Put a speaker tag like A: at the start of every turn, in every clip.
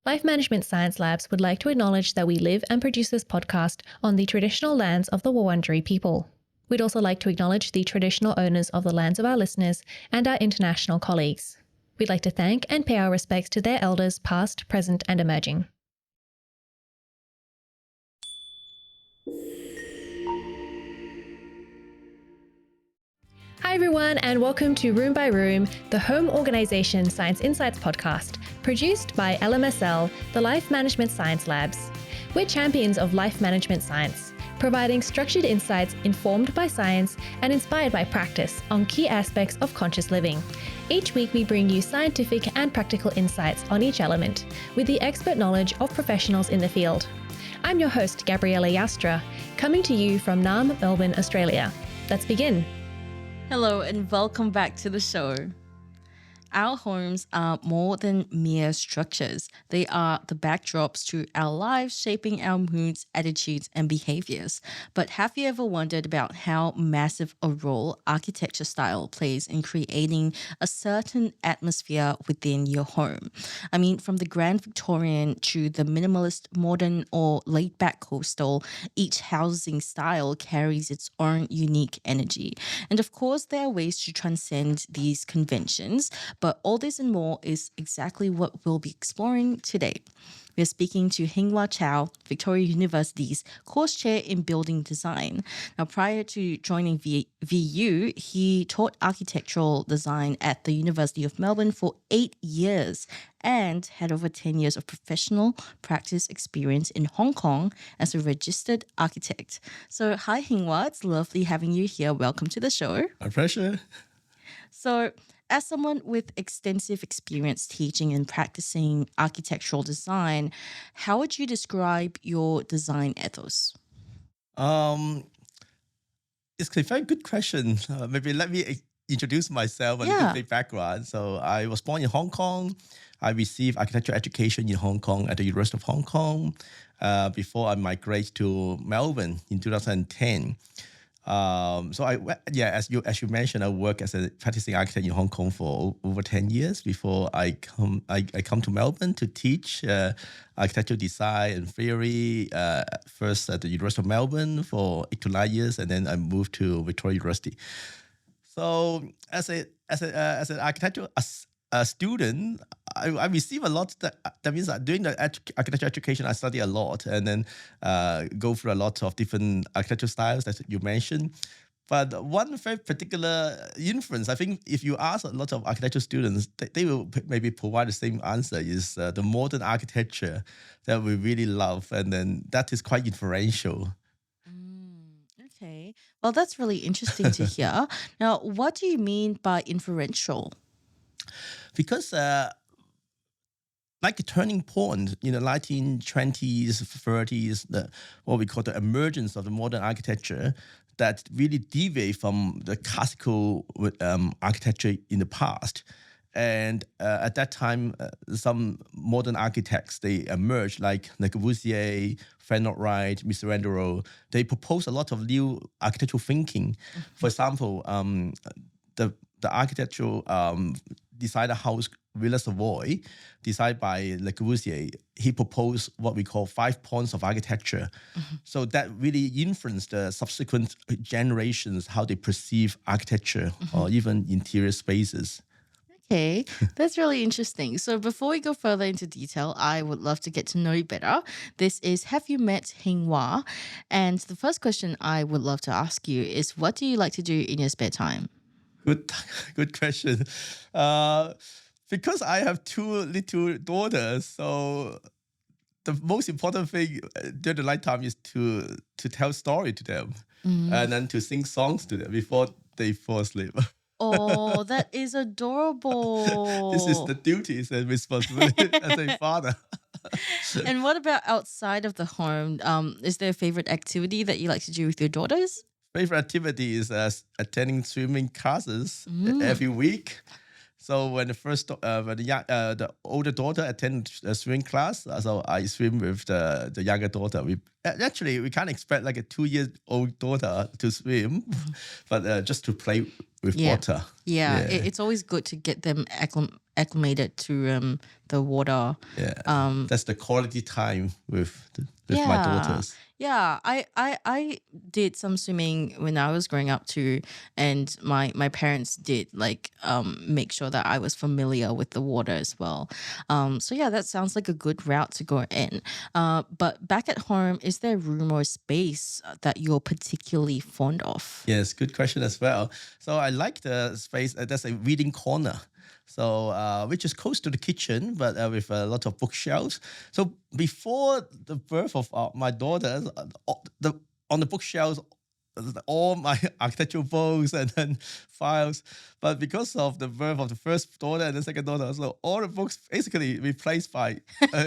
A: Life Management Science Labs would like to acknowledge that we live and produce this podcast on the traditional lands of the Wurundjeri people. We'd also like to acknowledge the traditional owners of the lands of our listeners and our international colleagues. We'd like to thank and pay our respects to their elders past, present and emerging. Hi everyone, and welcome to Room by Room, the home organisation Science Insights podcast, produced by LMSL, the Life Management Science Labs. We're champions of life management science, providing structured insights informed by science and inspired by practice on key aspects of conscious living. Each week we bring you scientific and practical insights on each element, with the expert knowledge of professionals in the field. I'm your host, Gabriella Yastra, coming to you from Naarm, Melbourne, Australia. Let's begin.
B: Hello and welcome back to the show. Our homes are more than mere structures. They are the backdrops to our lives, shaping our moods, attitudes, and behaviors. But have you ever wondered about how massive a role architecture style plays in creating a certain atmosphere within your home? I mean, from the grand Victorian to the minimalist, modern, or laid-back coastal, each housing style carries its own unique energy. And of course, there are ways to transcend these conventions, but all this and more is exactly what we'll be exploring today. We're speaking to Hing-Wah Chau, Victoria University's course chair in building design. Now, prior to joining VU, he taught architectural design at the University of Melbourne for 8 years and had over 10 years of professional practice experience in Hong Kong as a registered architect. So, hi Hing-Wah, it's lovely having you here. Welcome to the show.
C: My pleasure.
B: So, as someone with extensive experience teaching and practicing architectural design, how would you describe your design ethos?
C: It's a very good question. Maybe let me introduce myself and give a background. So I was born in Hong Kong. I received architecture education in Hong Kong at the University of Hong Kong before I migrated to Melbourne in 2010. As you mentioned, I work as a practicing architect in Hong Kong for over 10 years before I come to Melbourne to teach architectural design and theory. First at the University of Melbourne for 8 to 9 years, and then I moved to Victoria University. So as an architectural student, I receive a lot. That means that during the architecture education, I study a lot and then go through a lot of different architectural styles that you mentioned. But one very particular influence, I think if you ask a lot of architecture students, they will maybe provide the same answer, is the modern architecture that we really love. And then that is quite influential.
B: Okay. Well, that's really interesting to hear. Now, what do you mean by influential?
C: Because like a turning point in the 1920s, 30s, what we call the emergence of the modern architecture that really deviate from the classical architecture in the past. And at that time, some modern architects, they emerged like Le Corbusier, Fernand Wright, Mr. Randero. They proposed a lot of new architectural thinking. For example, the architectural designer house Villa Savoy, designed by Le Corbusier, he proposed what we call 5 points of architecture. So that really influenced the subsequent generations, how they perceive architecture or even interior spaces.
B: Okay, that's really interesting. So before we go further into detail, I would love to get to know you better. This is Have You Met Hing-Wah? And the first question I would love to ask you is, what do you like to do in your spare time?
C: Good question. Because I have 2 little daughters, so the most important thing during the nighttime is to tell story to them and then to sing songs to them before they fall asleep.
B: Oh, that is adorable.
C: This is the duties and responsibility as a father.
B: And what about outside of the home? Is there a favorite activity that you like to do with your daughters?
C: Favorite activity is attending swimming classes every week. So when the older daughter attends a swimming class, so I swim with the younger daughter. We can't expect like a 2-year-old daughter to swim, but just to play with water.
B: Yeah, it's always good to get them acclimated to the water.
C: Yeah, that's the quality time with my
B: Yeah.
C: daughters.
B: Yeah, I did some swimming when I was growing up too, and my parents did like make sure that I was familiar with the water as well. So yeah, that sounds like a good route to go in. But back at home, is there room or space that you're particularly fond of?
C: Yes, good question as well. So I like the space. That's a reading corner. So which is close to the kitchen, but with a lot of bookshelves. So before the birth of my daughters, on the bookshelves, all my architectural books and then files. But because of the birth of the first daughter and the second daughter, so all the books basically replaced by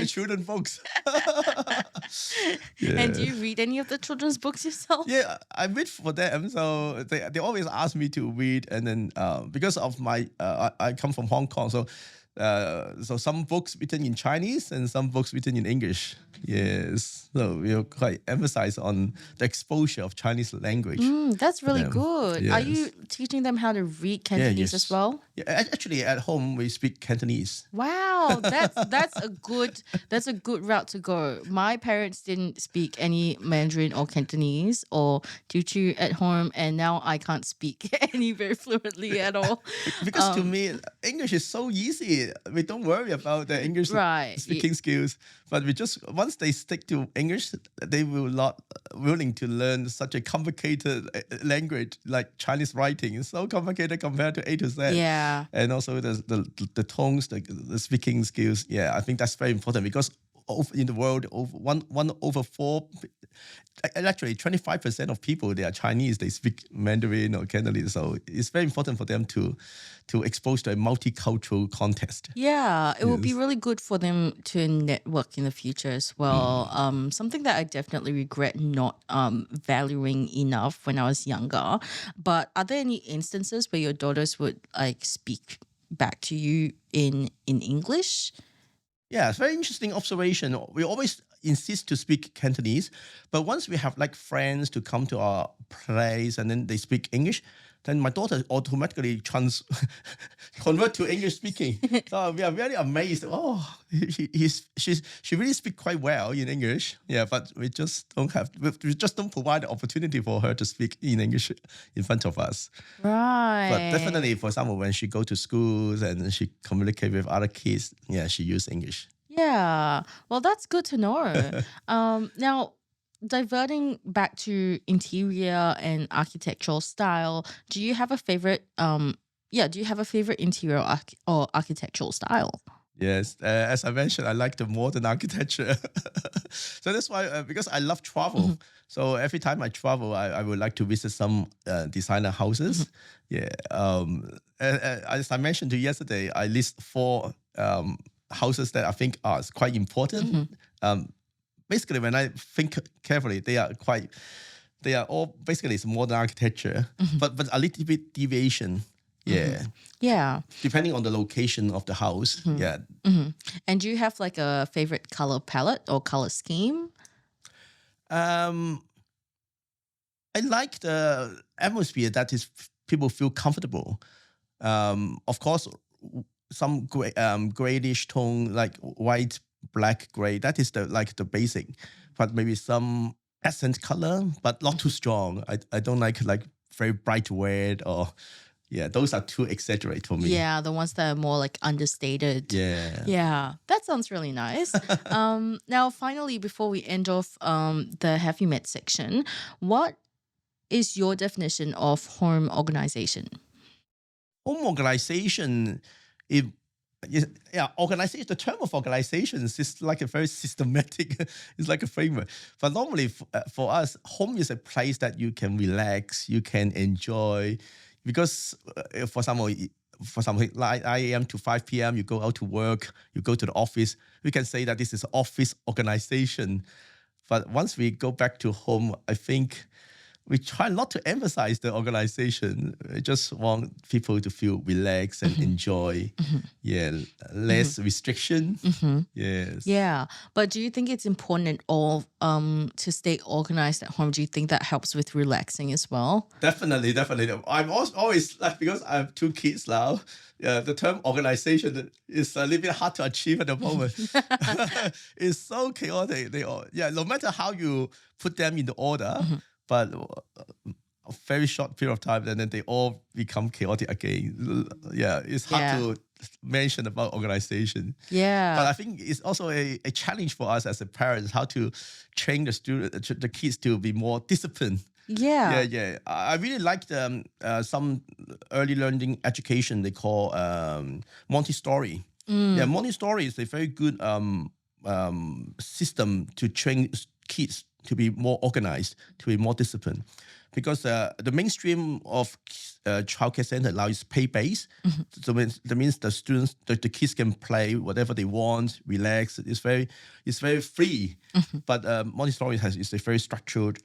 C: children books.
B: And do you read any of the children's books yourself?
C: Yeah, I read for them, so they always ask me to read, and then because of my I come from Hong Kong, so some books written in Chinese and some books written in English. Yes, so we'll quite emphasize on the exposure of Chinese language.
B: That's really
C: them.
B: good. Are you teaching them how to read Cantonese as well?
C: Yeah, actually, at home we speak Cantonese.
B: Wow, that's a good route to go. My parents didn't speak any Mandarin or Cantonese or Teochew at home, and now I can't speak any very fluently at all.
C: Because to me, English is so easy. We don't worry about the English speaking skills. But we just, once they stick to English, they will not willing to learn such a complicated language like Chinese writing. It's so complicated compared to A to Z.
B: Yeah.
C: And also the tones, the speaking skills. Yeah, I think that's very important because in the world, one over four, actually 25% of people, they are Chinese, they speak Mandarin or Cantonese. So it's very important for them to expose to a multicultural context.
B: Yeah, it would be really good for them to network in the future as well. Something that I definitely regret not valuing enough when I was younger. But are there any instances where your daughters would like speak back to you in English?
C: Yeah, it's a very interesting observation. We always insist to speak Cantonese, but once we have like friends to come to our place and then they speak English, then my daughter automatically convert to English speaking. So we are very amazed. Oh, she really speaks quite well in English. Yeah, but we just don't provide the opportunity for her to speak in English in front of us.
B: Right.
C: But definitely, for example, when she go to schools and she communicate with other kids, yeah, she use English.
B: Yeah. Well, that's good to know. Now, diverting back to interior and architectural style, do you have a favorite? Do you have a favorite interior or architectural style?
C: Yes, as I mentioned, I like the modern architecture. So that's why, because I love travel. So every time I travel, I would like to visit some designer houses. Yeah. As I mentioned to you yesterday, I list 4 houses that I think are quite important. Basically, when I think carefully, they are all basically it's modern architecture, but a little bit deviation. Yeah.
B: Yeah.
C: Depending on the location of the house. Yeah.
B: And do you have like a favorite color palette or color scheme?
C: I like the atmosphere that is people feel comfortable. Of course, some grayish tone like white, black, gray. That is the basic, but maybe some accent color, but not too strong. I don't like very bright red or. Yeah, those are too exaggerate for me.
B: Yeah, the ones that are more like understated.
C: Yeah.
B: Yeah, that sounds really nice. Now, finally, before we end off the Have You Met section, what is your definition of home organization?
C: Home organization, organization. The term of organization is like a very systematic. It's like a framework. But normally, for us, home is a place that you can relax, you can enjoy. Because for example, like 9 a.m. to 5 p.m., you go out to work, you go to the office. We can say that this is office organization. But once we go back to home, I think we try not to emphasize the organization. We just want people to feel relaxed and enjoy. Yeah, less restriction. Yes.
B: Yeah. But do you think it's important all to stay organized at home? Do you think that helps with relaxing as well?
C: Definitely. I'm always like, because I have two kids now. The term organization is a little bit hard to achieve at the moment. It's so chaotic. No matter how you put them in the order, but a very short period of time, and then they all become chaotic again. Yeah, it's hard to mention about organization.
B: Yeah.
C: But I think it's also a challenge for us as a parents, how to train the kids to be more disciplined.
B: Yeah.
C: I really like some early learning education they call Montessori. Yeah, Montessori is a very good system to train kids to be more organized, to be more disciplined. Because the mainstream of childcare center now is pay-based. So that means the students, the kids can play whatever they want, relax. It's very free. But Montessori is a very structured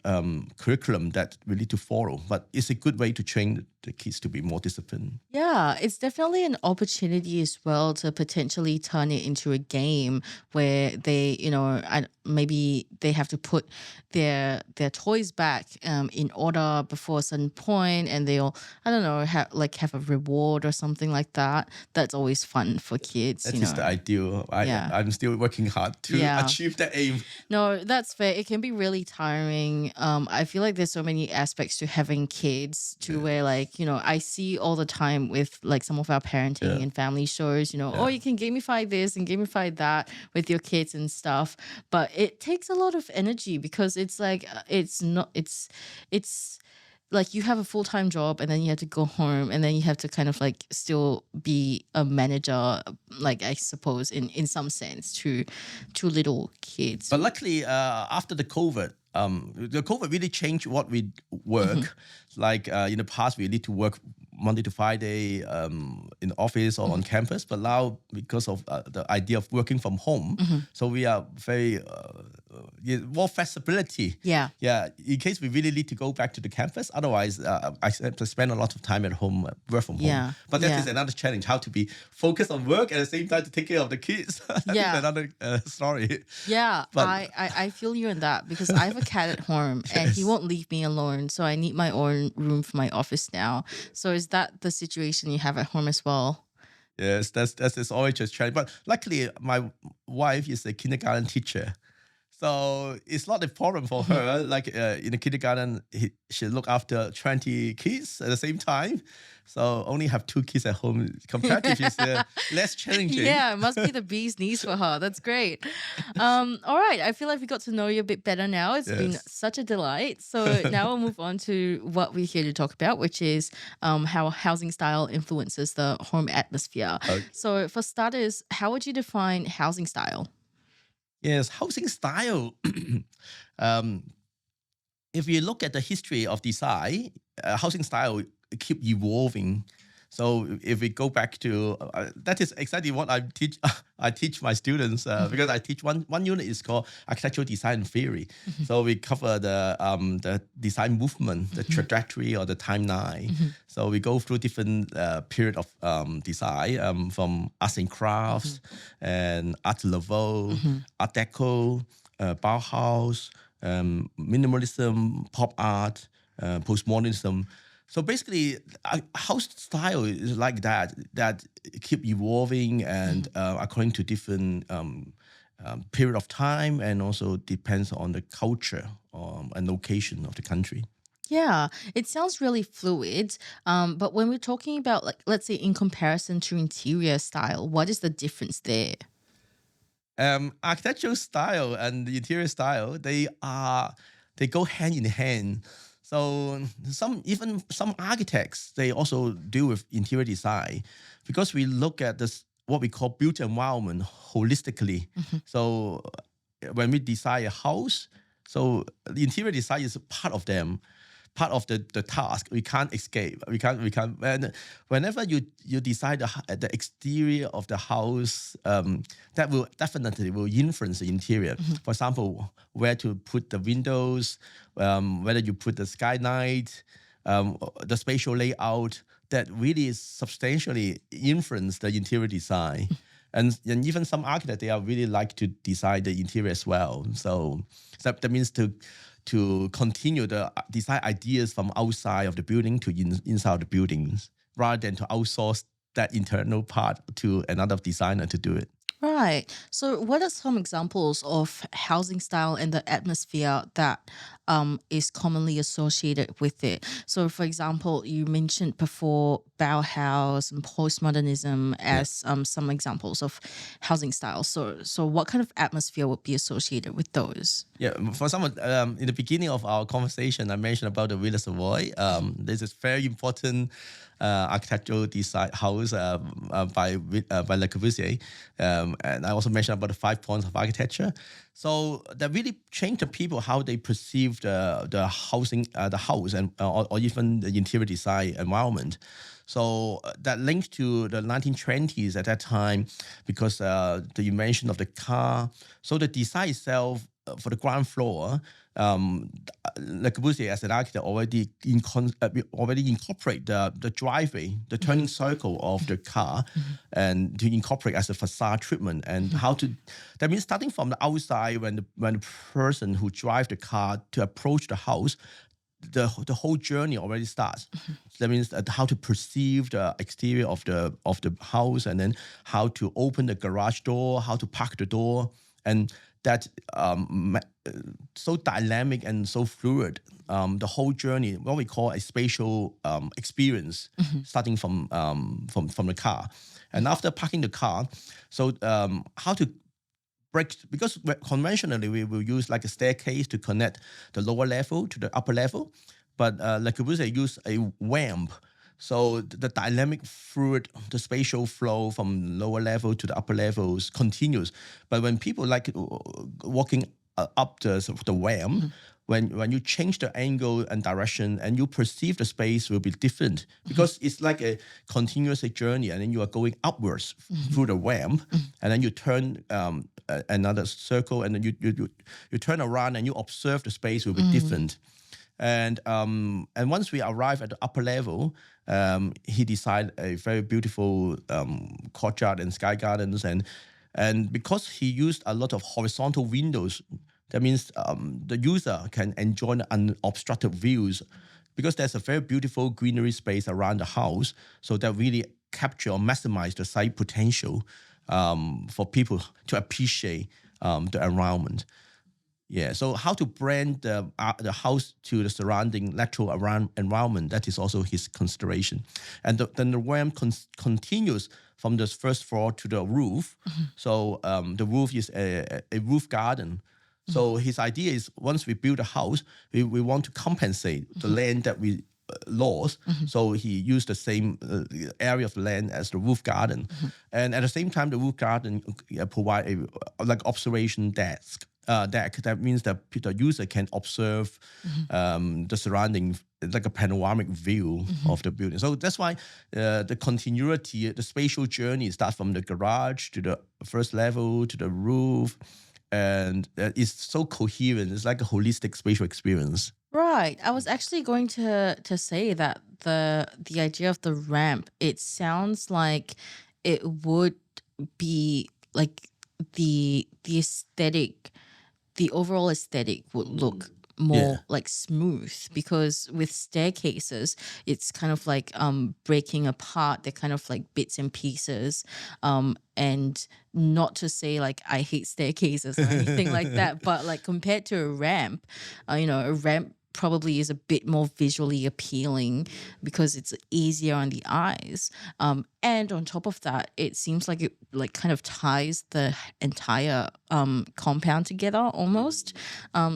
C: curriculum that we need to follow. But it's a good way to train the kids to be more disciplined.
B: Yeah, it's definitely an opportunity as well to potentially turn it into a game where they, maybe they have to put their toys back in order before a certain point, and they'll, I don't know, have a reward or something like that. That's always fun for kids.
C: That is the ideal. I'm still working hard to achieve that aim.
B: No, that's fair. It can be really tiring. I feel like there's so many aspects to having kids where I see all the time with like some of our parenting and family shows, oh, you can gamify this and gamify that with your kids and stuff. But it takes a lot of energy because it's like, it's like you have a full-time job and then you have to go home and then you have to kind of like still be a manager, like I suppose in some sense to little kids.
C: But luckily, after the COVID really changed what we work. Like in the past, we need to work Monday to Friday in the office or on campus. But now, because of the idea of working from home, so we are very more flexibility.
B: Yeah.
C: In case we really need to go back to the campus, otherwise I spend a lot of time at home, work from home. But that is another challenge: how to be focused on work at the same time to take care of the kids. That's another story.
B: Yeah, but I feel you in that because I have a cat at home and he won't leave me alone. So I need my own room for my office now. So is that the situation you have at home as well?
C: Yes, that's always just challenge. But luckily, my wife is a kindergarten teacher. So it's not a problem for her. Like in the kindergarten, she look after 20 kids at the same time. So only have 2 kids at home. Comparatively, is less challenging.
B: Yeah, it must be the bee's knees for her. That's great. All right, I feel like we got to know you a bit better now. It's been such a delight. So now we'll move on to what we're here to talk about, which is how housing style influences the home atmosphere. Okay. So for starters, how would you define housing style?
C: Yes, housing style. If you look at the history of design, housing style keep evolving. So if we go back to that is exactly what I teach. I teach my students because I teach one unit is called architectural design theory. So we cover the design movement, the trajectory or the timeline. So we go through different period of design from arts and crafts and Art Nouveau, Art Deco, Bauhaus, minimalism, pop art, postmodernism. So basically, house style is like that keep evolving and according to different period of time, and also depends on the culture and location of the country.
B: Yeah, it sounds really fluid. But when we're talking about, like, let's say in comparison to interior style, what is the difference there?
C: Architectural style and the interior style, they go hand in hand. So some architects, they also deal with interior design because we look at this what we call built environment holistically. So when we design a house, so the interior design is a part of them. part of the task. We can't escape. We can't. And whenever you decide the exterior of the house, that will definitely influence the interior. For example, where to put the windows, whether you put the skylight, the spatial layout, that really substantially influence the interior design. And even some architects, they are really like to design the interior as well. So that means to continue the design ideas from outside of the building to inside the buildings, rather than to outsource that internal part to another designer to do it.
B: Right. So, what are some examples of housing style and the atmosphere that is commonly associated with it? So, for example, you mentioned before Bauhaus and postmodernism as some examples of housing styles. So, what kind of atmosphere would be associated with those?
C: Yeah, for example, in the beginning of our conversation, I mentioned about the Villa Savoy. This is very important architectural design house by Le Corbusier, and I also mentioned about the 5 points of architecture. So that really changed the people how they perceive the housing, the house, and or even the interior design environment. So that linked to the 1920s at that time, because the invention of the car. So the design itself for the ground floor, Le Corbusier as an architect already incorporate the driveway, the turning circle of the car, and to incorporate as a facade treatment, and how to. That means starting from the outside, when the person who drives the car to approach the house, the whole journey already starts. That means how to perceive the exterior of the house, and then how to open the garage door, how to park the door, and that so dynamic and so fluid. The whole journey, what we call a spatial experience, starting from the car, and after parking the car, so how to break, because conventionally we will use like a staircase to connect the lower level to the upper level, but Le Corbusier use a ramp. So the dynamic fluid, the spatial flow from lower level to the upper levels continues. But when people like walking up the ramp, when you change the angle and direction, and you perceive the space will be different, because it's like a continuous journey, and then you are going upwards through the ramp, and then you turn another circle, and then you turn around and you observe the space will be different. And once we arrive at the upper level, he designed a very beautiful courtyard and sky gardens, and because he used a lot of horizontal windows, that means the user can enjoy the unobstructed views, because there's a very beautiful greenery space around the house, so that really capture or maximize the site potential for people to appreciate the environment. Yeah, so how to brand the house to the surrounding natural environment, that is also his consideration. And then the ramp continues from the first floor to the roof. So the roof is a roof garden. So his idea is, once we build a house, we want to compensate the land that we lost. So he used the same area of land as the roof garden. And at the same time, the roof garden provide a like observation deck. That means that the user can observe the surrounding, like a panoramic view of the building. So that's why the continuity, the spatial journey starts from the garage to the first level to the roof, and it's so coherent. It's like a holistic spatial experience.
B: Right. I was actually going to say that the idea of the ramp, it sounds like it would be like the aesthetic, the overall aesthetic would look more like smooth, because with staircases it's kind of like breaking apart, they're kind of like bits and pieces, and not to say like I hate staircases or anything like that, but like compared to a ramp, a ramp probably is a bit more visually appealing because it's easier on the eyes, and on top of that, it seems like it like kind of ties the entire compound together almost.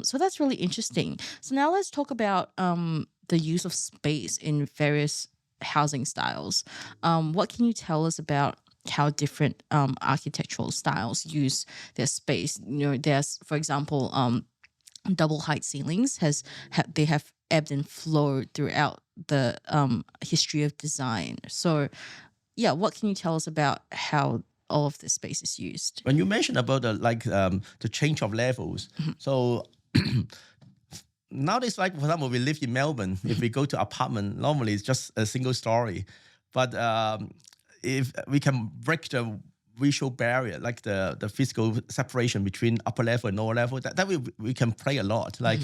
B: So that's really interesting. So now let's talk about the use of space in various housing styles. What can you tell us about how different architectural styles use their space? There's, for example, double height ceilings they have ebbed and flowed throughout the history of design. So yeah, what can you tell us about how all of this space is used?
C: When you mentioned about the change of levels, so nowadays, like for example, we live in Melbourne. If we go to apartment, normally it's just a single story. But if we can break the visual barrier, like the physical separation between upper level and lower level, that we can play a lot, like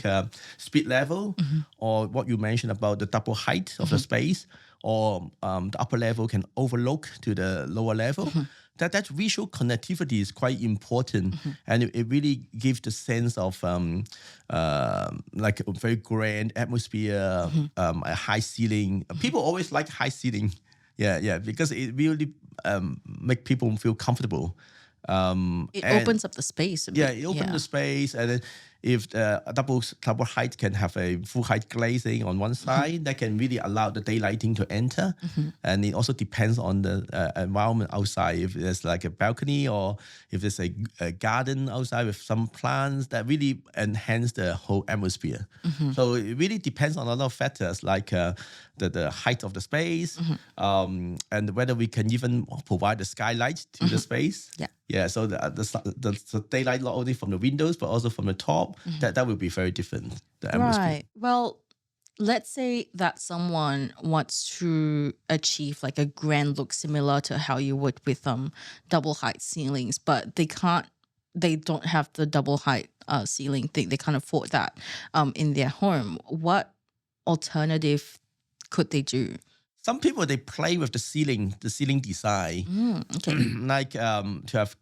C: speed level, or what you mentioned about the double height of the space, or the upper level can overlook to the lower level. That visual connectivity is quite important, and it really gives the sense of like a very grand atmosphere, a high ceiling. People always like high ceiling, yeah, because it really make people feel comfortable.
B: It opens up the space a bit.
C: Yeah, it opens the space, and then if the double height can have a full height glazing on one side, that can really allow the daylighting to enter. And it also depends on the environment outside. If there's like a balcony, or if there's a garden outside with some plants, that really enhance the whole atmosphere. So it really depends on a lot of factors, like the height of the space, and whether we can even provide the skylight to the space. Yeah, so the daylight not only from the windows but also from the top, that will be very different. The atmosphere.
B: Right. Well, let's say that someone wants to achieve like a grand look similar to how you would with double height ceilings, but they don't have the double height ceiling thing. They can't afford that in their home. What alternative could they do?
C: Some people, they play with the ceiling design, like to have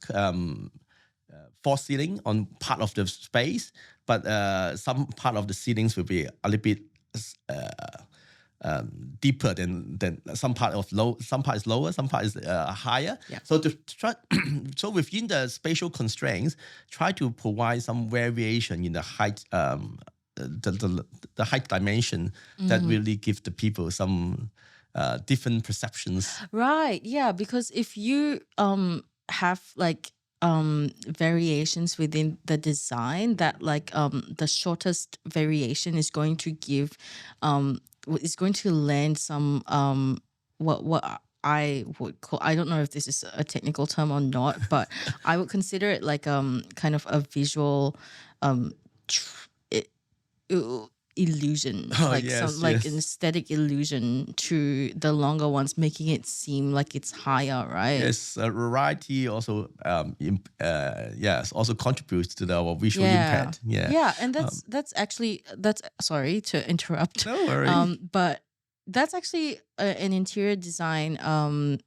C: false ceiling on part of the space, but some part of the ceilings will be a little bit deeper than some part of low. Some part is lower, some part is higher. So to try, so within the spatial constraints, try to provide some variation in the height. The height dimension that really give the people some different perceptions.
B: Right. Yeah. Because if you have like variations within the design, that like the shortest variation is going to give is going to lend some what I would call, I don't know if this is a technical term or not, but I would consider it like kind of a visual illusion, like an aesthetic illusion to the longer ones, making it seem like it's higher, right?
C: Yes, variety also also contributes to the visual impact.
B: Yeah, and that's actually sorry to interrupt.
C: No worries.
B: But that's actually an interior design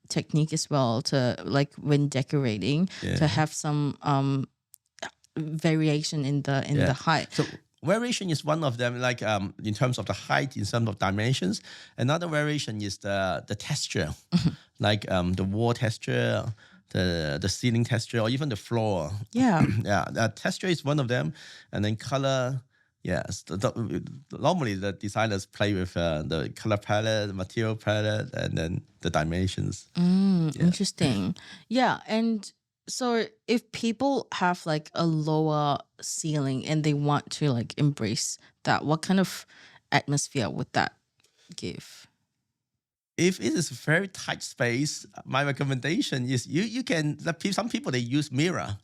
B: technique as well, to like when decorating, to have some variation in the height.
C: So variation is one of them, like in terms of the height, in terms of dimensions. Another variation is the texture, like the wall texture, the ceiling texture, or even the floor. The texture is one of them, and then color. Yes, normally the designers play with the color palette, the material palette, and then the dimensions.
B: Interesting. Yeah, and so if people have like a lower ceiling and they want to like embrace that, what kind of atmosphere would that give?
C: If it is a very tight space, my recommendation is you can, some people, they use mirror.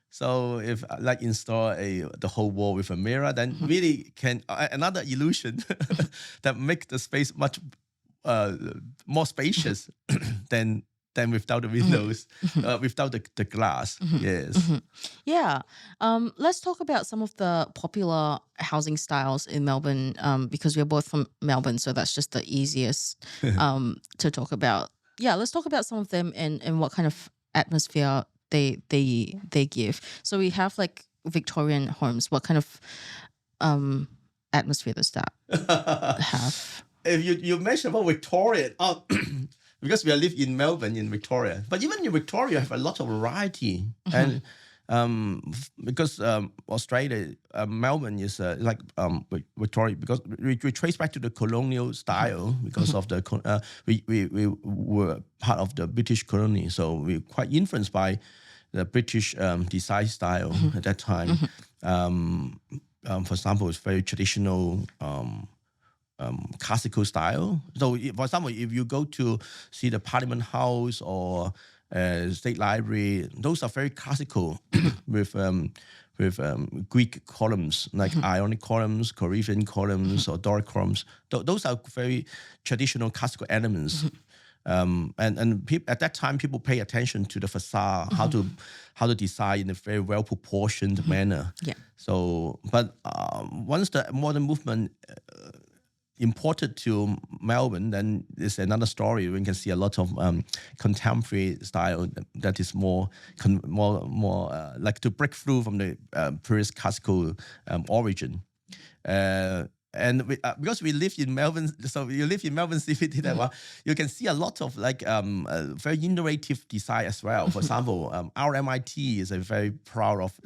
C: So if like install the whole wall with a mirror, then really can another illusion that make the space much more spacious than without the windows, without the glass. Yes.
B: Yeah. Let's talk about some of the popular housing styles in Melbourne, because we're both from Melbourne, so that's just the easiest to talk about. Yeah, let's talk about some of them and what kind of atmosphere they give. So we have like Victorian homes. What kind of atmosphere does that have?
C: If you mentioned about Victorian, because we live in Melbourne, in Victoria. But even in Victoria, you have a lot of variety. And because Australia, Melbourne is like Victoria, because we trace back to the colonial style, because of the we were part of the British colony. So we're quite influenced by the British design style at that time. for example, it's very traditional classical style. So, for example, if you go to see the Parliament House or State Library, those are very classical with Greek columns like Ionic columns, Corinthian columns, or Doric columns. Those are very traditional classical elements. And at that time, people pay attention to the facade, how to design in a very well proportioned manner.
B: Yeah.
C: So, but once the modern movement imported to Melbourne, then it's another story. We can see a lot of contemporary style that is more like to break through from the previous classical origin. And because we live in Melbourne, so you live in Melbourne City, you can see a lot of like very innovative design as well. For example, our MIT is very proud of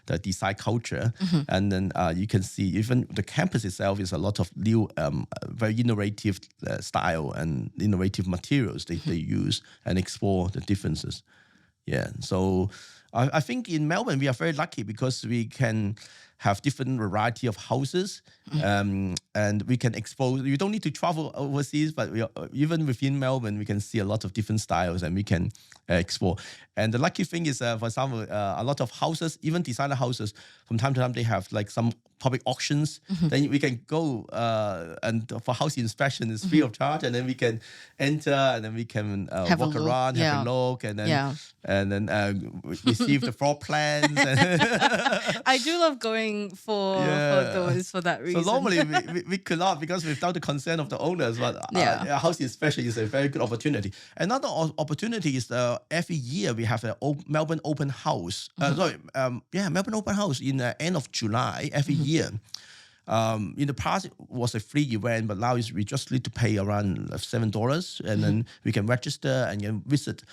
C: the design culture, and then you can see even the campus itself is a lot of new, very innovative style and innovative materials they use and explore the differences. Yeah, so I think in Melbourne we are very lucky because we can have different variety of houses, and we can expose. You don't need to travel overseas, but even within Melbourne, we can see a lot of different styles, and we can explore. And the lucky thing is, for example, a lot of houses, even designer houses, from time to time they have like some public auctions. Then we can go and for house inspection is free of charge, and then we can enter, and then we can walk around, have a look, and then receive the floor plans.
B: I do love going for that reason.
C: So normally we could not, because without the consent of the owners, but a house inspection is a very good opportunity. Another opportunity is every year we have a Melbourne Open House. Melbourne Open House in the end of July every year. In the past, it was a free event, but now we just need to pay around $7, and then we can register and then visit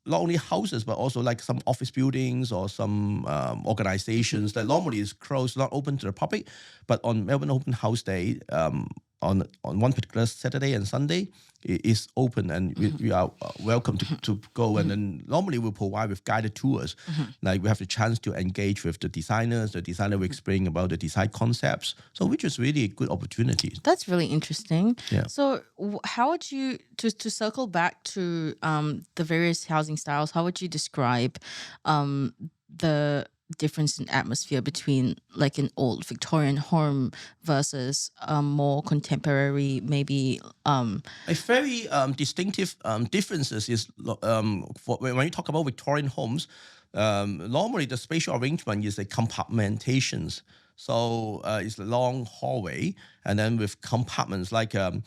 C: not only houses, but also like some office buildings or some organizations that normally is closed, not open to the public. But on Melbourne Open House Day, on one particular Saturday and Sunday, it is open, and we are welcome to go. And then normally we provide with guided tours. Like we have the chance to engage with the designers. The designer will explain about the design concepts. So which is really a good opportunity.
B: That's really interesting.
C: Yeah.
B: So how would you, to circle back to the various housing styles, how would you describe the difference in atmosphere between like an old Victorian home versus more contemporary, maybe
C: a very distinctive differences is when you talk about Victorian homes, normally the spatial arrangement is a compartmentations. So it's a long hallway, and then with compartments like a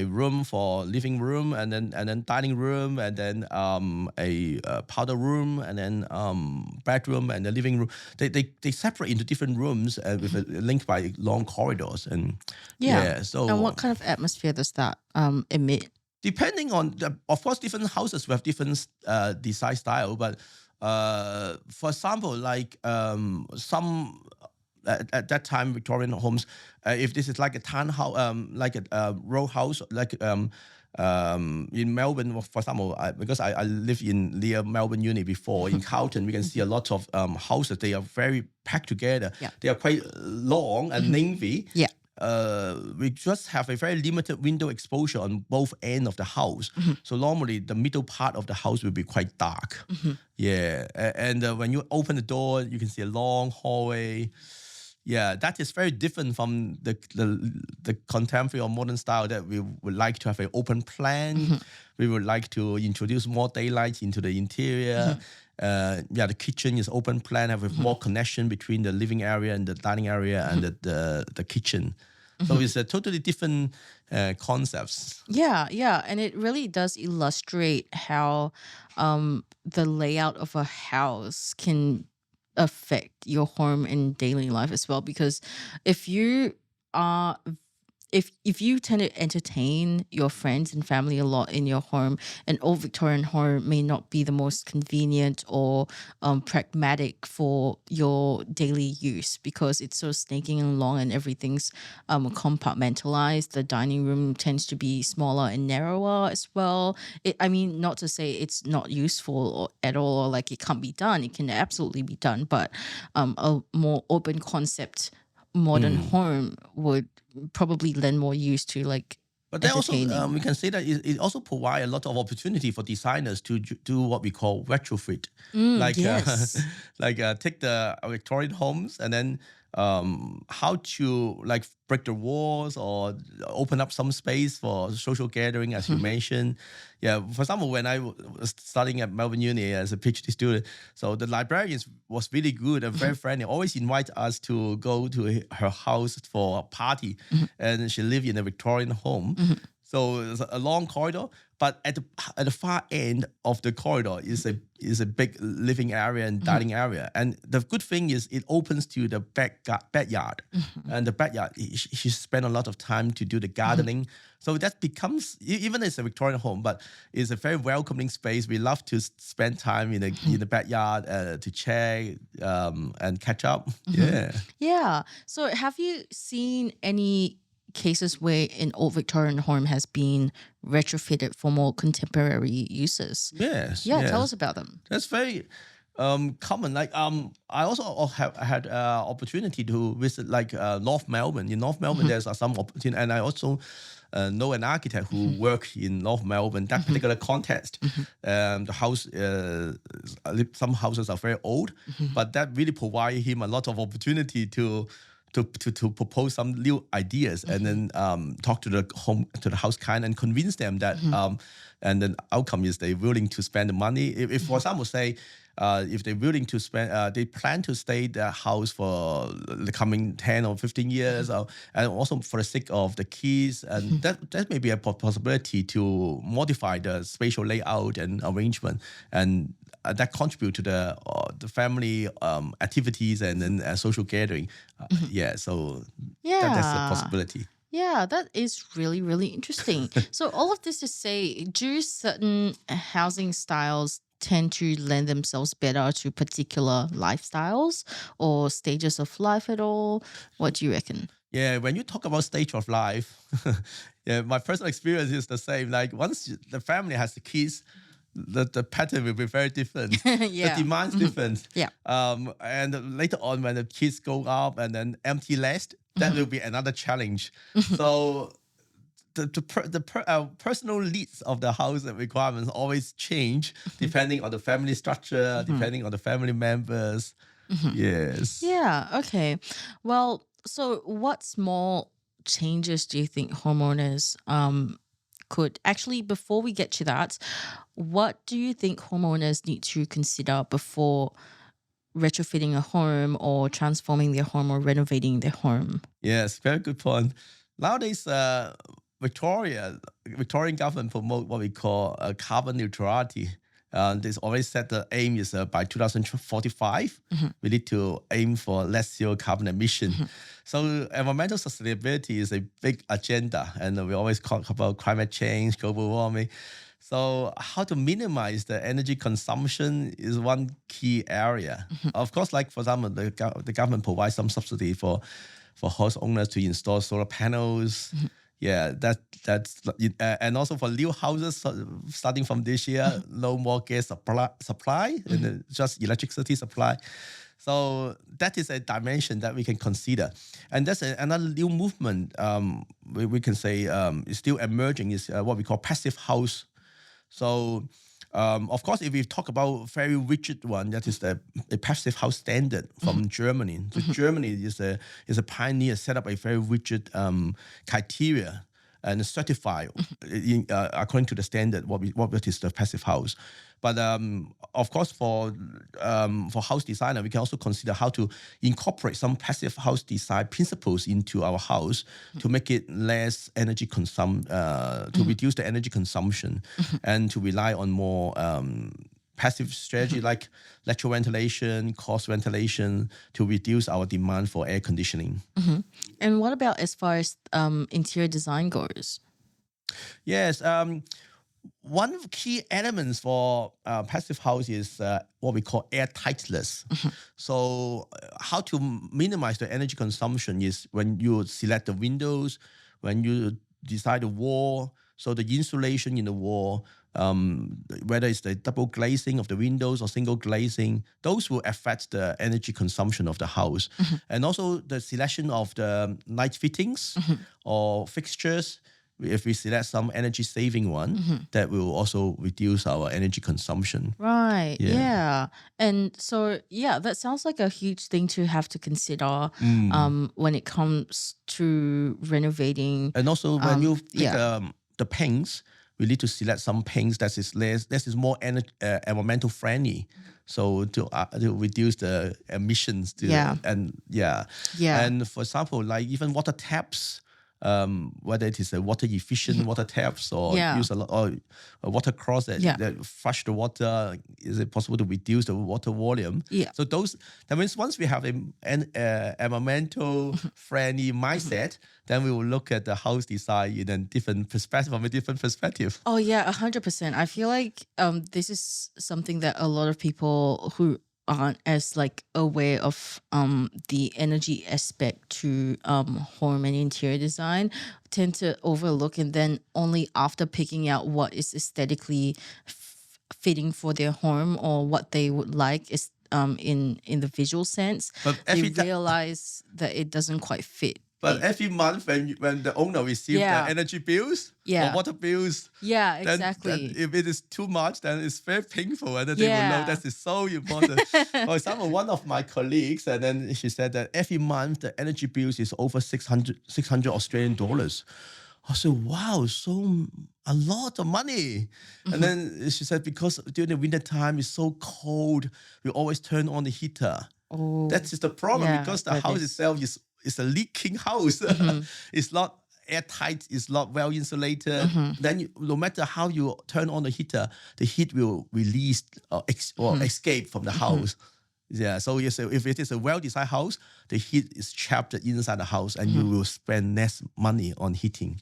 C: room for living room, and then dining room, and then a powder room, and then bedroom and the living room. They separate into different rooms with linked by long corridors. And so
B: and what kind of atmosphere does that emit?
C: Depending on of course, different houses will have different design style, but for example, like some. At that time, Victorian homes, if this is like a townhouse, like a row house, like in Melbourne, for example, because I live near Melbourne Uni before, in Carlton, we can see a lot of houses. They are very packed together. Yeah. They are quite long and lengthy. Yeah. We just have a very limited window exposure on both ends of the house. So normally the middle part of the house will be quite dark. Yeah, and when you open the door, you can see a long hallway. Yeah, that is very different from the contemporary or modern style that we would like to have an open plan. We would like to introduce more daylight into the interior. The kitchen is open plan, have more connection between the living area and the dining area and the kitchen. So it's a totally different concepts.
B: Yeah, and it really does illustrate how the layout of a house can affect your home and daily life as well. Because if you are if you tend to entertain your friends and family a lot in your home, an old Victorian home may not be the most convenient or pragmatic for your daily use because it's so snaking along and everything's compartmentalized. The dining room tends to be smaller and narrower as well. I mean, not to say it's not useful at all or like it can't be done. It can absolutely be done, but a more open concept modern home would probably lend more use to like
C: But then also,
B: entertaining.
C: we can say that it also provides a lot of opportunity for designers to do what we call retrofit. Like,
B: yes.
C: take the Victorian homes and then how to like break the walls or open up some space for social gathering, as you mentioned. Yeah, for example, when I was studying at Melbourne Uni as a PhD student, so the librarian was really good and very friendly. Always invite us to go to her house for a party, and she lived in a Victorian home. So it's a long corridor, but at the far end of the corridor is a big living area and dining area. And the good thing is it opens to the backyard, and the backyard she spent a lot of time to do the gardening. So that becomes, even it's a Victorian home, but it's a very welcoming space. We love to spend time in the backyard to chat and catch up. Yeah.
B: Yeah. So have you seen any cases where an old Victorian home has been retrofitted for more contemporary uses?
C: Yes.
B: Yeah,
C: yes.
B: tell us about them.
C: That's very common. Like I also have had opportunity to visit like North Melbourne. In North Melbourne, there's some opportunity, and I also know an architect who worked in North Melbourne. That particular context, the house, some houses are very old, but that really provided him a lot of opportunity to propose some new ideas and then talk to the house kind and convince them that and then outcome is they're willing to spend the money. If for example say if they're willing to spend, they plan to stay in their house for the coming 10 or 15 years, and also for the sake of the kids, and that may be a possibility to modify the spatial layout and arrangement, and that contribute to the family activities and then social gathering. So that's a possibility.
B: Yeah, that is really, really interesting. So all of this to say, do certain housing styles tend to lend themselves better to particular lifestyles or stages of life at all? What do you reckon?
C: Yeah, when you talk about stage of life, my personal experience is the same. Like once the family has the kids, the pattern will be very different.
B: Yeah.
C: The demand's different.
B: Yeah.
C: And later on, when the kids grow up and then empty nest, that will be another challenge. So the personal needs of the house and requirements always change depending on the family structure, depending on the family members. Yes.
B: Yeah. Okay. Well, so what small changes do you think homeowners could actually, before we get to that, what do you think homeowners need to consider before retrofitting a home or transforming their home or renovating their home?
C: Yes, very good point. Nowadays, Victorian government promote what we call carbon neutrality. They always set the aim is by 2045, we need to aim for less zero carbon emission. So environmental sustainability is a big agenda, and we always talk about climate change, global warming. So how to minimize the energy consumption is one key area. Of course, like for example, the government provides some subsidy for house owners to install solar panels. Yeah, that's and also for new houses starting from this year, no more gas supply and just electricity supply. So that is a dimension that we can consider, and that's another new movement. We can say is still emerging is what we call passive house. So, of course, if we talk about very rigid one, that is the passive house standard from Germany. So Germany is a pioneer, set up a very rigid criteria and certify according to the standard what is the passive house. But of course, for house designer, we can also consider how to incorporate some passive house design principles into our house to make it less energy to reduce the energy consumption and to rely on more passive strategy like lateral ventilation, cross ventilation to reduce our demand for air conditioning.
B: And what about as far as interior design goes?
C: Yes. One of the key elements for passive house is what we call air tightness. So how to minimize the energy consumption is when you select the windows, when you decide the wall, so the insulation in the wall, whether it's the double glazing of the windows or single glazing, those will affect the energy consumption of the house. And also the selection of the light fittings or fixtures. If we select some energy saving one, that will also reduce our energy consumption.
B: Right. Yeah. And so, yeah, that sounds like a huge thing to have to consider when it comes to renovating.
C: And also when you pick
B: yeah.
C: the paints, we need to select some paints that is more environmental friendly. So to reduce the emissions. And for example, like even water taps. Whether it is a water efficient water taps or use a lot or a water cross that flush the water, is it possible to reduce the water volume? So that means once we have an environmental friendly mindset, then we will look at the house design in a different perspective, from a different perspective.
B: Oh yeah, 100%. I feel like this is something that a lot of people who aren't as like aware of the energy aspect to home and interior design tend to overlook, and then only after picking out what is aesthetically fitting for their home or what they would like is in the visual sense,
C: But
B: they realize that it doesn't quite fit.
C: But every month when the owner receives the energy bills or water bills,
B: exactly.
C: Then if it is too much, then it's very painful, and then they will know that is so important. For example, one of my colleagues, and then she said that every month the energy bills is over 600 Australian dollars. I said, wow, so a lot of money. And then she said, because during the winter time it's so cold, we always turn on the heater.
B: Oh,
C: that is the problem, because the house itself is a leaking house. It's not airtight, it's not well insulated. Then no matter how you turn on the heater, the heat will release or escape from the house. Yeah, so if it is a well-designed house, the heat is trapped inside the house, and you will spend less money on heating.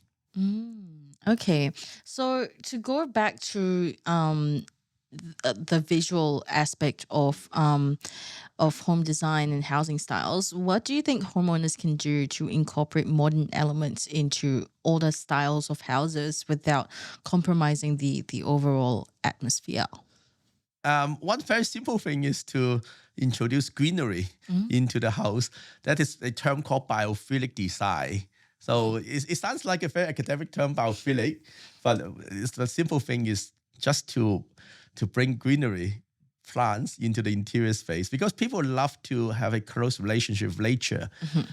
B: Okay, so to go back to the visual aspect of home design and housing styles, what do you think homeowners can do to incorporate modern elements into older styles of houses without compromising the overall atmosphere?
C: One very simple thing is to introduce greenery into the house. That is a term called biophilic design. So it sounds like a very academic term, biophilic, but the simple thing is just to bring greenery, plants into the interior space, because people love to have a close relationship with nature.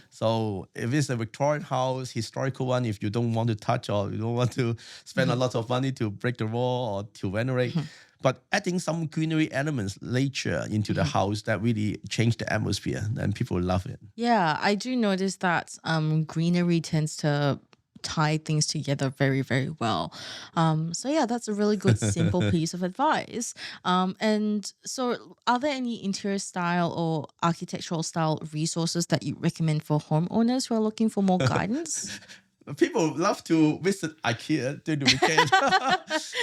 C: So if it's a Victorian house, historical one, if you don't want to touch or you don't want to spend a lot of money to break the wall or to renovate, but adding some greenery elements, nature into the house, that really change the atmosphere, and people love it.
B: Yeah, I do notice that greenery tends to tie things together very, very well. So yeah, that's a really good simple piece of advice. And so are there any interior style or architectural style resources that you recommend for homeowners who are looking for more guidance?
C: People love to visit IKEA during the weekend.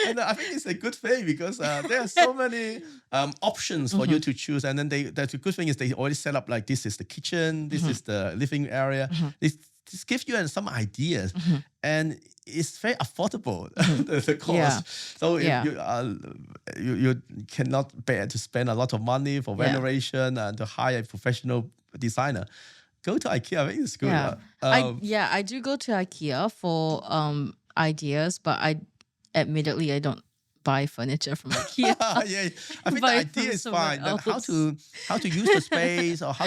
C: And I think it's a good thing, because there are so many options for you to choose. And then the good thing is they already set up like, this is the kitchen, this is the living area. This gives you some ideas. And it's very affordable, the cost.
B: Yeah.
C: So if you cannot bear to spend a lot of money for renovation and to hire a professional designer, go to IKEA. I think it's good.
B: I do go to IKEA for ideas, but I don't buy furniture from IKEA.
C: I think the idea is fine. Then how to use the space, or how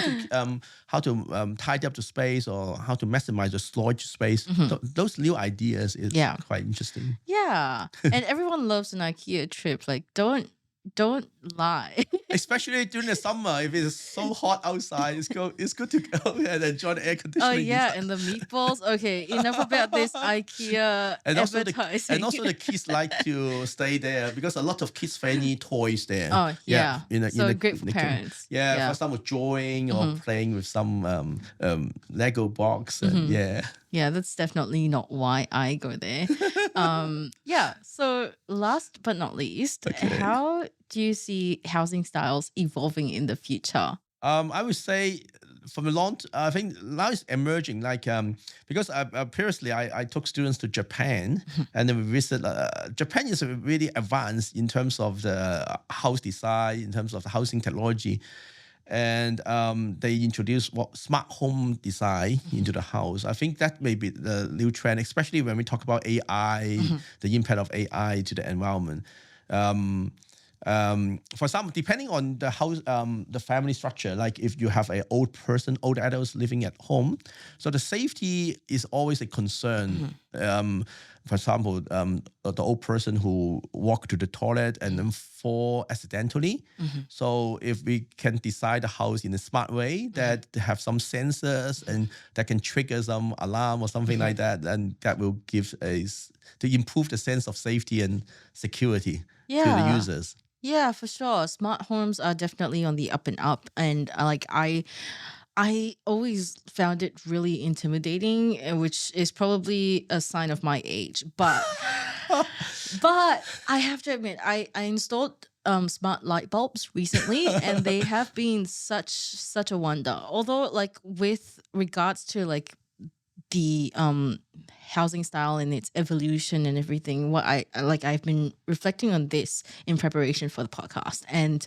C: to tidy up the space, or how to maximize the storage space. Those new ideas is quite interesting.
B: Yeah, and everyone loves an IKEA trip. Like, don't don't lie.
C: Especially during the summer, if it's so hot outside, it's good to go and enjoy the air
B: Oh
C: conditioning
B: yeah,
C: inside.
B: and the meatballs. Okay, enough about this IKEA
C: And also
B: advertising.
C: the kids like to stay there because a lot of kids friendly toys there.
B: Oh yeah, so great for
C: in the
B: parents.
C: yeah, for example, drawing or playing with some Lego box. And
B: Yeah, that's definitely not why I go there. Yeah, so last but not least, how do you see housing styles evolving in the future?
C: I would say from a long, I think now it's emerging. Because previously I took students to Japan, and then we visit. Japan is really advanced in terms of the house design, in terms of the housing technology, and they introduced smart home design into the house. I think that may be the new trend, especially when we talk about AI, the impact of AI to the environment. For example, depending on the house, the family structure, like if you have an old adults living at home, so the safety is always a concern. For example, the old person who walk to the toilet and then fall accidentally. So if we can design the house in a smart way that have some sensors and that can trigger some alarm or something like that, then that will to improve the sense of safety and security to the users.
B: Yeah, for sure. Smart homes are definitely on the up and up, and I always found it really intimidating, which is probably a sign of my age. But I have to admit, I installed smart light bulbs recently, and they have been such a wonder. Although, like with regards to like the housing style and its evolution and everything, what I've been reflecting on this in preparation for the podcast, and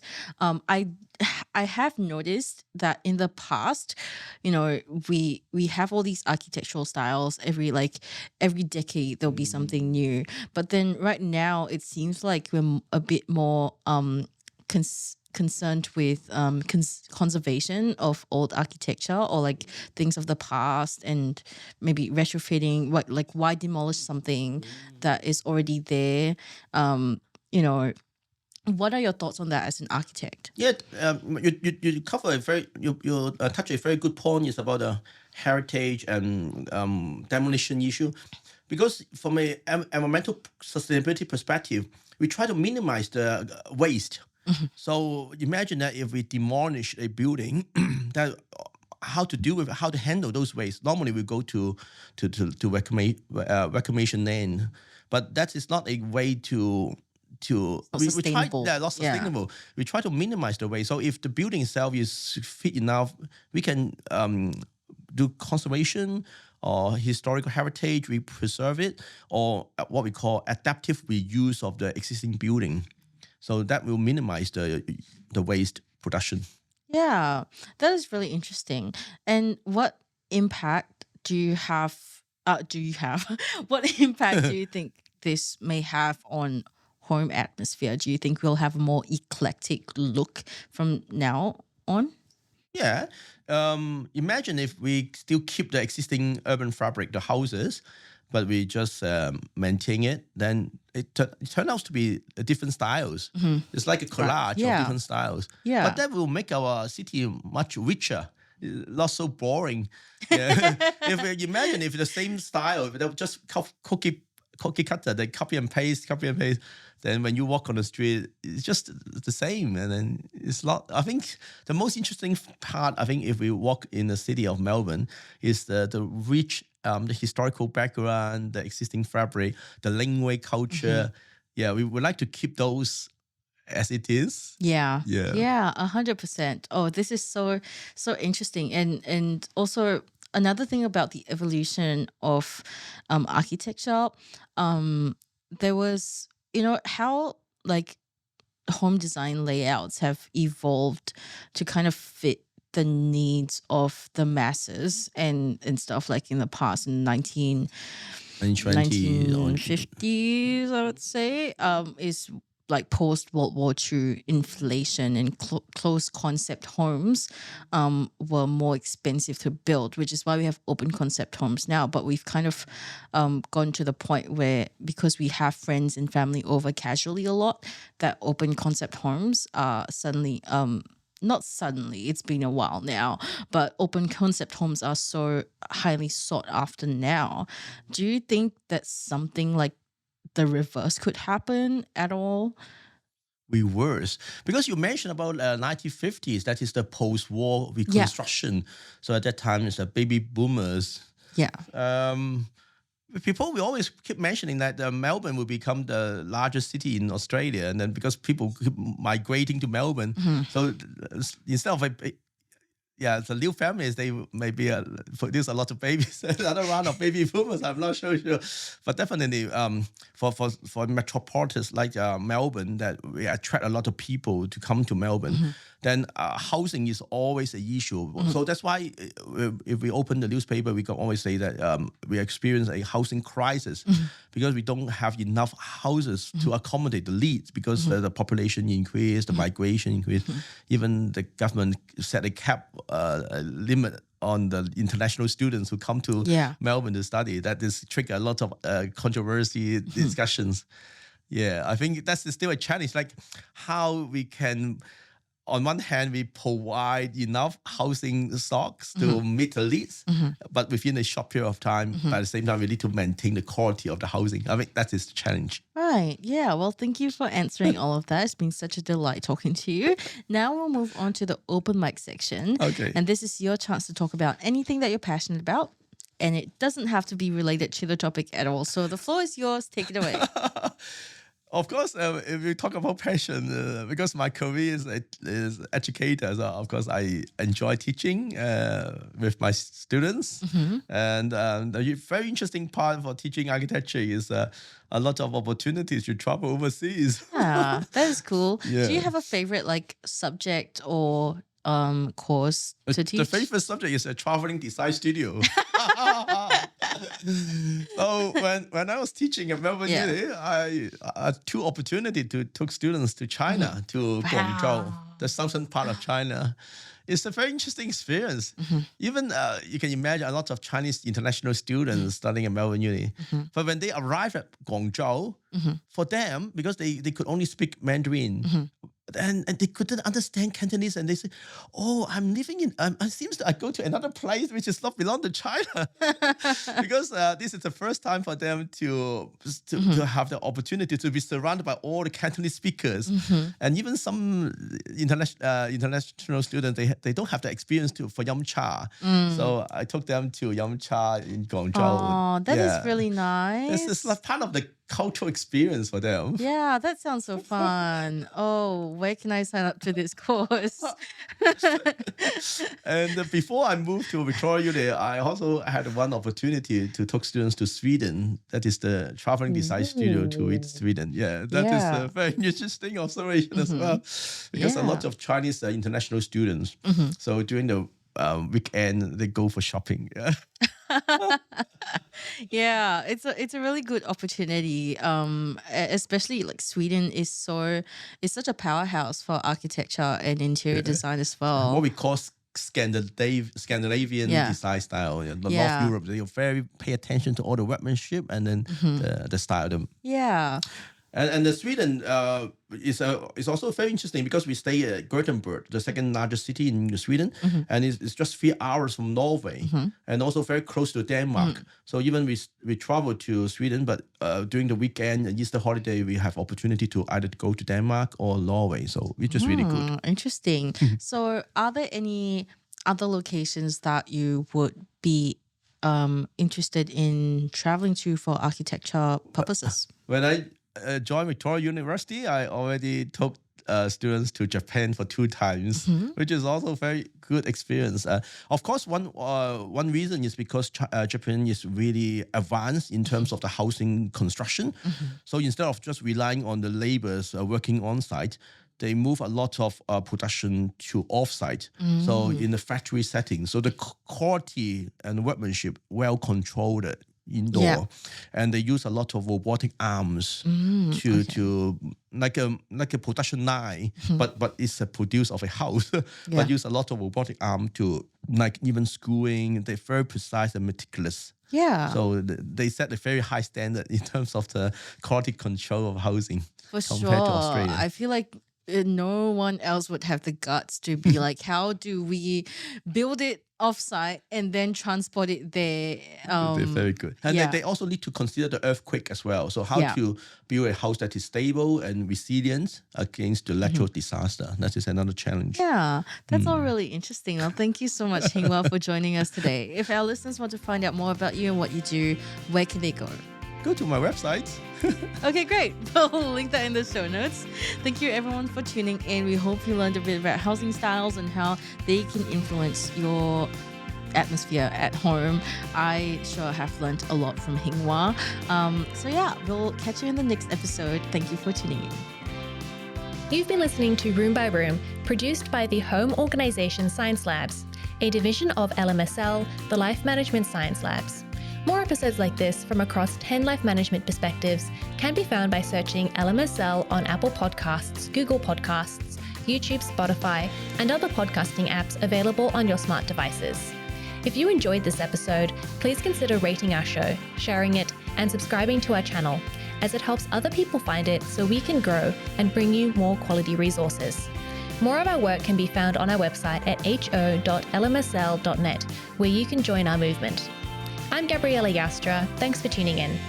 B: I have noticed that in the past, we have all these architectural styles. Every decade there'll be something new, but then right now it seems like we're a bit more concerned with conservation of old architecture, or like things of the past, and maybe retrofitting. Why demolish something that is already there? What are your thoughts on that as an architect?
C: Yeah, you cover you touch a very good point. Is about the heritage and demolition issue, because from a environmental sustainability perspective, we try to minimize the waste. So imagine that if we demolish a building, that how to handle those waste. Normally we go to reclamation land, but that is not a way to we try not sustainable. We try to minimize the waste. So if the building itself is fit enough, we can do conservation or historical heritage. We preserve it, or what we call adaptive reuse of the existing building. So that will minimize the waste production.
B: Yeah, that is really interesting. And what impact do you have? What impact do you think this may have on home atmosphere? Do you think we'll have a more eclectic look from now on?
C: Yeah. Imagine if we still keep the existing urban fabric, the houses, but we just maintain it, then it turns out to be different styles. It's like a collage of different styles.
B: Yeah.
C: But that will make our city much richer, not so boring. Yeah. If you imagine if the same style, if they just cookie cutter, they copy and paste, then when you walk on the street, it's just the same. And then it's not, I think the most interesting part, if we walk in the city of Melbourne, is the rich, the historical background, the existing fabric, the language culture. Yeah, we would like to keep those as it is.
B: Yeah. 100%. Oh, this is so interesting. And also another thing about the evolution of architecture, there was, how like home design layouts have evolved to kind of fit the needs of the masses and stuff, like in the past, in 1950s, I would say, is like post World War II inflation and closed concept homes were more expensive to build, which is why we have open concept homes now. But we've kind of gone to the point where, because we have friends and family over casually a lot, that open concept homes are suddenly not suddenly, it's been a while now, but open concept homes are so highly sought after now. Do you think that something like the reverse could happen at all?
C: Reverse, because you mentioned about 1950s, that is the post-war
B: Yeah.
C: reconstruction. So at that time, it's the baby boomers.
B: Yeah.
C: People, we always keep mentioning that Melbourne will become the largest city in Australia, and then because people keep migrating to Melbourne, so instead of the new families, they maybe produce a lot of babies. Another round of baby boomers, I'm not so sure. But definitely for metropolises like Melbourne, that we attract a lot of people to come to Melbourne, then housing is always an issue. So that's why if we open the newspaper, we can always say that we experience a housing crisis because we don't have enough houses to accommodate the needs, because the population increase, the migration increase. Even the government set a cap limit on the international students who come to Melbourne to study. That is trigger a lot of controversy discussions. Yeah, I think that's still a challenge, like how we can, on one hand, we provide enough housing stocks to meet the needs, but within a short period of time, at the same time, we need to maintain the quality of the housing. I mean, that is the challenge.
B: Right. Yeah. Well, thank you for answering all of that. It's been such a delight talking to you. Now we'll move on to the open mic section.
C: Okay.
B: And this is your chance to talk about anything that you're passionate about. And it doesn't have to be related to the topic at all. So the floor is yours. Take it away.
C: Of course, if we talk about passion, because my career is educator, so of course I enjoy teaching with my students. And the very interesting part for teaching architecture is a lot of opportunities to travel overseas.
B: Yeah, that is cool.
C: Yeah.
B: Do you have a favorite like subject or course to teach?
C: The favorite subject is a traveling design studio. So when I was teaching at Melbourne Uni, I had two opportunities to take students to China, to Guangzhou, the southern part of China. It's a very interesting experience. Even you can imagine a lot of Chinese international students studying at Melbourne Uni. But when they arrive at Guangzhou, for them, because they could only speak Mandarin, and they couldn't understand Cantonese, and they say, "Oh, I'm living in. It seems that I go to another place which is not belong to China," because this is the first time for them to have the opportunity to be surrounded by all the Cantonese speakers, and even some international students they don't have the experience for Yum Cha. So I took them to Yum Cha in Guangzhou.
B: Oh, that is really nice.
C: It's like part of the cultural experience for them.
B: Yeah, that sounds so fun. Oh, where can I sign up to this course?
C: And before I moved to Victoria Uni, I also had one opportunity to take students to Sweden. That is the traveling design studio to Sweden. Yeah, that is a very interesting observation as well, because a lot of Chinese international students. So during the weekend, they go for shopping. Yeah.
B: Yeah, it's a really good opportunity. Especially like Sweden is such a powerhouse for architecture and interior design as well.
C: What we call Scandinavian design style. North Europe, they very pay attention to all the workmanship and then the style of them.
B: Yeah.
C: And the Sweden is also very interesting because we stay at Gothenburg, the second largest city in Sweden, and it's just 3 hours from Norway, and also very close to Denmark. So even we travel to Sweden, but during the weekend and Easter holiday, we have opportunity to either go to Denmark or Norway. So it's just really good.
B: Interesting. So are there any other locations that you would be interested in traveling to for architecture purposes?
C: When I joined Victoria University, I already took students to Japan for 2 times, which is also a very good experience. Of course, one reason is because Japan is really advanced in terms of the housing construction. So instead of just relying on the laborers working on site, they move a lot of production to off-site, so in the factory setting. So the quality and workmanship well controlled indoor.
B: Yeah.
C: And they use a lot of robotic arms to like a production line, but it's a produce of a house, but use a lot of robotic arm to like even screwing. They're very precise and meticulous.
B: Yeah.
C: So they set a very high standard in terms of the quality control of housing
B: For
C: compared to
B: sure.
C: Australia.
B: I feel like no one else would have the guts to be like, how do we build it offsite and then transport it there?
C: They're very good. And they also need to consider the earthquake as well. So how to build a house that is stable and resilient against the natural disaster. That is another challenge.
B: Yeah, that's all really interesting. Well, thank you so much, Hing-Wah, for joining us today. If our listeners want to find out more about you and what you do, where can they go?
C: Go to my website.
B: Okay, great. We'll link that in the show notes. Thank you everyone for tuning in. We hope you learned a bit about housing styles and how they can influence your atmosphere at home. I sure have learned a lot from Hing-Wah. So yeah, we'll catch you in the next episode. Thank you for tuning in.
A: You've been listening to Room by Room, produced by the Home Organisation Science Labs, a division of LMSL, the Life Management Science Labs. More episodes like this from across 10 life management perspectives can be found by searching LMSL on Apple Podcasts, Google Podcasts, YouTube, Spotify, and other podcasting apps available on your smart devices. If you enjoyed this episode, please consider rating our show, sharing it, and subscribing to our channel, as it helps other people find it so we can grow and bring you more quality resources. More of our work can be found on our website at ho.lmsl.net, where you can join our movement. I'm Gabriella Yastra. Thanks for tuning in.